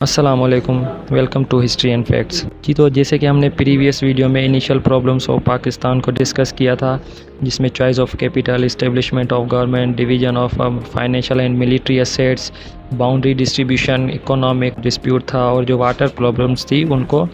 अस्सलामुअलैकुम। Welcome to history and facts जी। तो जैसे कि हमने प्रीवियस वीडियो में इनिशियल प्रॉब्लम्स ऑफ पाकिस्तान को डिस्कस किया था, जिसमें choice of capital, establishment of government, division of financial and military assets, boundary distribution, economic dispute था और जो वाटर प्रॉब्लम्स थी उनको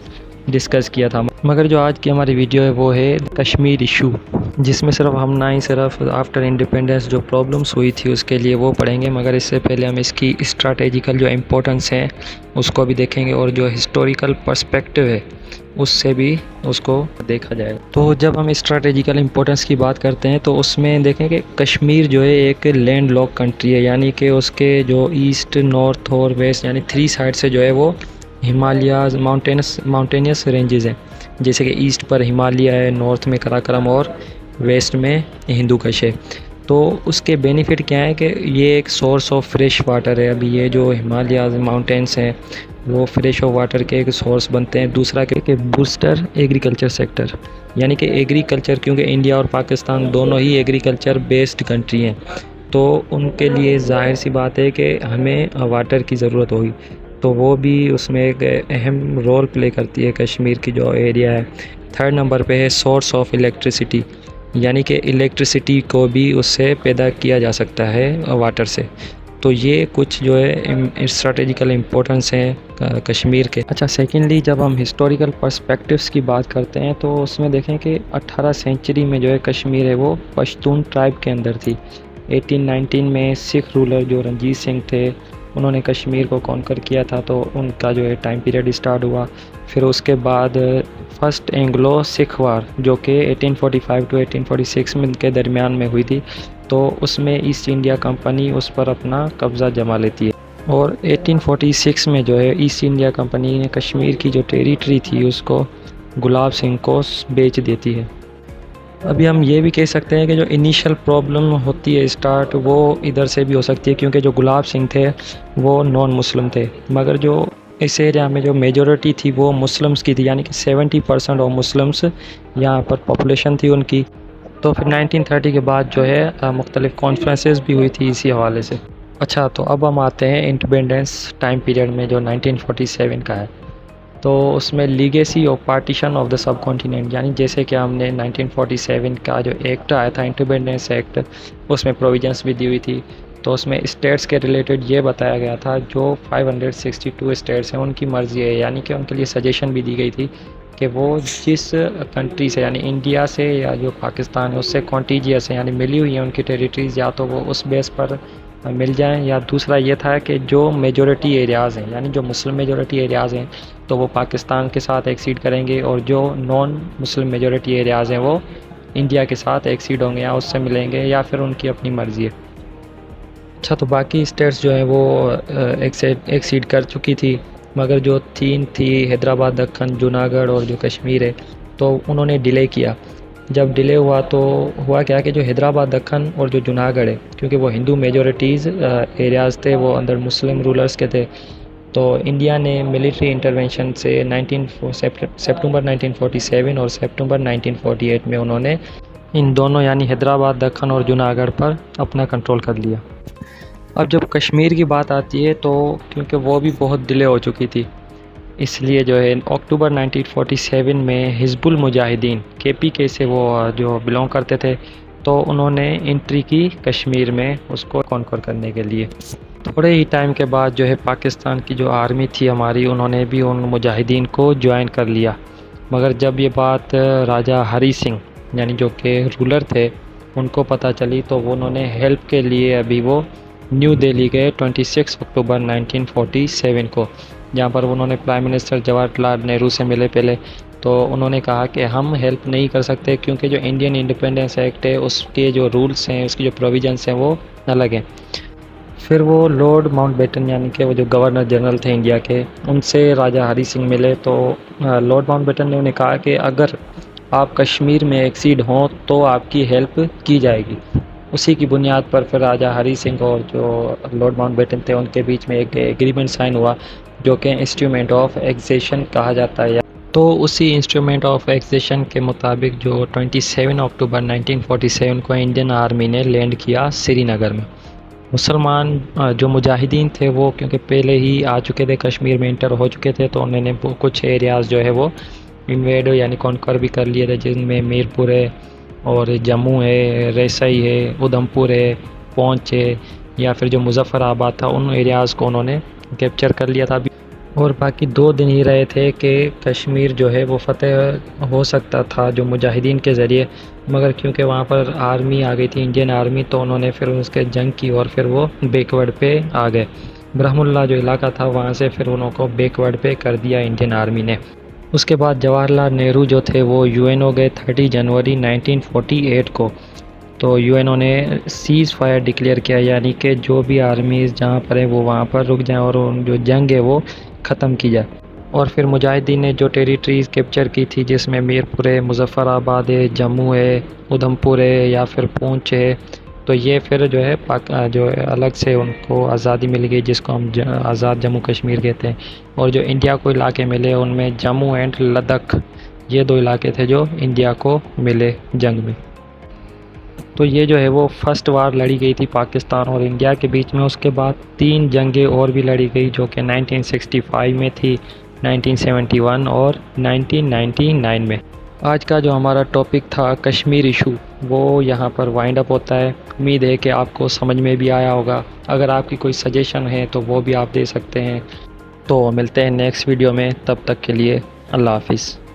डिस्कस किया था। मगर जो आज की हमारी वीडियो है वो है कश्मीर इशू, जिसमें सिर्फ हम ना ही सिर्फ आफ्टर इंडिपेंडेंस जो प्रॉब्लम्स हुई थी उसके लिए वो पढ़ेंगे, मगर इससे पहले हम इसकी स्ट्रैटेजिकल जो इम्पोर्टेंस है उसको भी देखेंगे और जो हिस्टोरिकल पर्सपेक्टिव है उससे भी उसको देखा जाएगा। तो जब हम स्ट्रैटेजिकल इम्पोर्टेंस की बात करते हैं तो उसमें देखें कि कश्मीर जो है एक लैंड लॉक कंट्री है, यानी कि उसके जो ईस्ट, नॉर्थ और वेस्ट यानी 3 साइड से जो है वो हिमालयाज माउंटेनियस रेंजेस हैं। जैसे कि ईस्ट पर हिमालय है, नॉर्थ में कराकोरम और वेस्ट में हिंदू कुश है। तो उसके बेनिफिट क्या है कि ये एक सोर्स ऑफ फ्रेश वाटर है। अभी ये जो हिमालयाज माउंटेन्स हैं वो फ्रेश ऑफ वाटर के एक सोर्स बनते हैं। दूसरा कि बूस्टर एग्रीकल्चर सेक्टर, यानी कि एग्रीकल्चर, क्योंकि इंडिया और पाकिस्तान दोनों ही एग्रीकल्चर बेस्ड कंट्री हैं, तो उनके लिए जाहिर सी बात है कि हमें वाटर की ज़रूरत होगी। तो वो भी उसमें एक अहम रोल प्ले करती है कश्मीर की जो एरिया है। थर्ड नंबर पे है सोर्स ऑफ इलेक्ट्रिसिटी, यानी कि इलेक्ट्रिसिटी को भी उससे पैदा किया जा सकता है वाटर से। तो ये कुछ जो है स्ट्रैटेजिकल इम्पोर्टेंस है कश्मीर के। अच्छा, सेकेंडली जब हम हिस्टोरिकल पर्सपेक्टिव्स की बात करते हैं तो उसमें देखें कि 18 सेंचुरी में जो है कश्मीर है वो पश्तून ट्राइब के अंदर थी। 1819 में सिख रूलर जो रणजीत सिंह थे उन्होंने कश्मीर को कॉन्कर किया था, तो उनका जो है टाइम पीरियड स्टार्ट हुआ। फिर उसके बाद फर्स्ट एंग्लो सिख वार जो कि 1845 टू 1846 में के दरमियान में हुई थी, तो उसमें ईस्ट इंडिया कंपनी उस पर अपना कब्ज़ा जमा लेती है और 1846 में जो है ईस्ट इंडिया कंपनी ने कश्मीर की जो टेरिटरी थी उसको गुलाब सिंह को बेच देती है। अभी हम ये भी कह सकते हैं कि जो इनिशियल प्रॉब्लम होती है स्टार्ट वो इधर से भी हो सकती है, क्योंकि जो गुलाब सिंह थे वो नॉन मुस्लिम थे, मगर जो इस एरिया में जो मेजॉरिटी थी वो मुस्लिम्स की थी, यानी कि 70% ऑफ मुस्लिम्स यहाँ पर पॉपुलेशन थी उनकी। तो फिर 1930 के बाद जो है मुख्तलिफ कॉन्फ्रेंसेस भी हुई थी इसी हवाले से। अच्छा, तो अब हम आते हैं इंडिपेंडेंस टाइम पीरियड में जो 1947 का है। तो उसमें legacy of partition of the sub continent, यानी जैसे कि हमने 1947 का जो एक्ट आया था इंडिपेंडेंस एक्ट, उसमें प्रोविजंस भी दी हुई थी। तो उसमें स्टेट्स के रिलेटेड ये बताया गया था जो 562 स्टेट्स हैं उनकी मर्ज़ी है, यानी कि उनके लिए सजेशन भी दी गई थी कि वो जिस कंट्री से यानी इंडिया से या जो पाकिस्तान है उससे कॉन्टीजियस है यानी मिली हुई है उनकी टेरिटरीज़, या तो वो उस बेस पर मिल जाएं, या दूसरा ये था कि जो मेजॉरिटी एरियाज़ हैं यानी जो मुस्लिम मेजॉरिटी एरियाज़ हैं तो वो पाकिस्तान के साथ एक्सीड करेंगे, और जो नॉन मुस्लिम मेजॉरिटी एरियाज़ हैं वो इंडिया के साथ एक्सीड होंगे या उससे मिलेंगे, या फिर उनकी अपनी मर्ज़ी है। अच्छा, तो बाकी स्टेट्स जो है वो एक्सीड कर चुकी थी, मगर जो 3 थी हैदराबाद, दक्कन, जूनागढ़ और जो कश्मीर है, तो उन्होंने डिले किया। जब डिले हुआ तो हुआ क्या कि जो हैदराबाद, दक्कन और जो जूनागढ़ है, क्योंकि वो हिंदू मेजॉरिटीज़ एरियाज़ थे, वो अंदर मुस्लिम रूलर्स के थे, तो इंडिया ने मिलिट्री इंटरवेंशन से सितंबर 1947 और सितंबर 1948 में उन्होंने इन दोनों यानी हैदराबाद, दक्कन और जूनागढ़ पर अपना कंट्रोल कर लिया। अब जब कश्मीर की बात आती है तो क्योंकि वो भी बहुत डिले हो चुकी थी, इसलिए जो है अक्टूबर 1947 में हिजबुल मुजाहिदीन KPK से वो जो बिलोंग करते थे, तो उन्होंने एंट्री की कश्मीर में उसको कॉन्कर करने के लिए। थोड़े ही टाइम के बाद जो है पाकिस्तान की जो आर्मी थी हमारी, उन्होंने भी उन मुजाहिदीन को ज्वाइन कर लिया। मगर जब ये बात राजा हरी सिंह यानी जो कि रूलर थे उनको पता चली, तो वो उन्होंने हेल्प के लिए अभी वो न्यू दिल्ली गए 26 अक्टूबर 1947 को, जहाँ पर उन्होंने प्राइम मिनिस्टर जवाहरलाल नेहरू से मिले पहले। तो उन्होंने कहा कि हम हेल्प नहीं कर सकते क्योंकि जो इंडियन इंडिपेंडेंस एक्ट है उसके जो रूल्स हैं, उसकी जो प्रोविजंस हैं वो अलग हैं। फिर वो लॉर्ड माउंटबेटन यानी कि वो जो गवर्नर जनरल थे इंडिया के, उनसे राजा हरी सिंह मिले। तो लॉर्ड माउंटबेटन ने उन्हें कहा कि अगर आप कश्मीर में एक्सीड हों तो आपकी हेल्प की जाएगी। उसी की बुनियाद पर फिर राजा हरी सिंह और जो लॉर्ड माउंटबेटन थे उनके बीच में एक एग्रीमेंट साइन हुआ जो कि इंस्ट्रूमेंट ऑफ एक्सेशन कहा जाता है। तो उसी इंस्ट्रूमेंट ऑफ एक्सेशन के मुताबिक जो 27 अक्टूबर 1947 को इंडियन आर्मी ने लैंड किया श्रीनगर में। मुसलमान जो मुजाहिदीन थे वो क्योंकि पहले ही आ चुके थे, कश्मीर में इंटर हो चुके थे, तो उन्होंने कुछ एरियाज़ जो है वो इन्वेड यानी कॉन्कर भी कर लिए थे, जिनमें मीरपुर है और जम्मू है, रेसई है, उधमपुर है, पौंच है, या फिर जो मुजफ्फराबाद था, उन एरियाज़ को उन्होंने कैप्चर कर लिया था। और बाकी 2 दिन ही रहे थे कि कश्मीर जो है वो फ़तेह हो सकता था जो मुजाहिदीन के ज़रिए, मगर क्योंकि वहाँ पर आर्मी आ गई थी, इंडियन आर्मी, तो उन्होंने फिर उसके जंग की और फिर वो बैकवर्ड पे आ गए। ब्रह्मुल्ला जो इलाका था वहाँ से फिर उनको बैकवर्ड पे कर दिया इंडियन आर्मी ने। उसके बाद जवाहरलाल नेहरू जो थे वो यूएन हो गए 30 जनवरी 1948 को। तो यूएनओ ने सीज़ फायर डिक्लेयर किया, यानी कि जो भी आर्मीज़ जहाँ पर है वो वहाँ पर रुक जाएं और उन जो जंग है वो ख़त्म की जाए। और फिर मुजाहिदीन ने जो टेरिटरीज़ कैप्चर की थी, जिसमें मीरपुर है, मुजफ्फराबाद है, जम्मू है, उधमपुर है या फिर पूंछ है, तो ये फिर जो है जो है अलग से उनको आज़ादी मिल गई, जिसको हम आज़ाद जम्मू कश्मीर कहते हैं। और जो इंडिया को इलाके मिले उनमें जम्मू एंड लद्दाख, ये 2 इलाके थे जो इंडिया को मिले जंग में। तो ये जो है वो फर्स्ट वार लड़ी गई थी पाकिस्तान और इंडिया के बीच में। उसके बाद 3 जंगें और भी लड़ी गई, जो कि 1965 में थी, 1971 और 1999 में। आज का जो हमारा टॉपिक था कश्मीर इशू, वो यहाँ पर वाइंड अप होता है। उम्मीद है कि आपको समझ में भी आया होगा। अगर आपकी कोई सजेशन है तो वो भी आप दे सकते हैं। तो मिलते हैं नेक्स्ट वीडियो में, तब तक के लिए अल्लाह हाफिज़।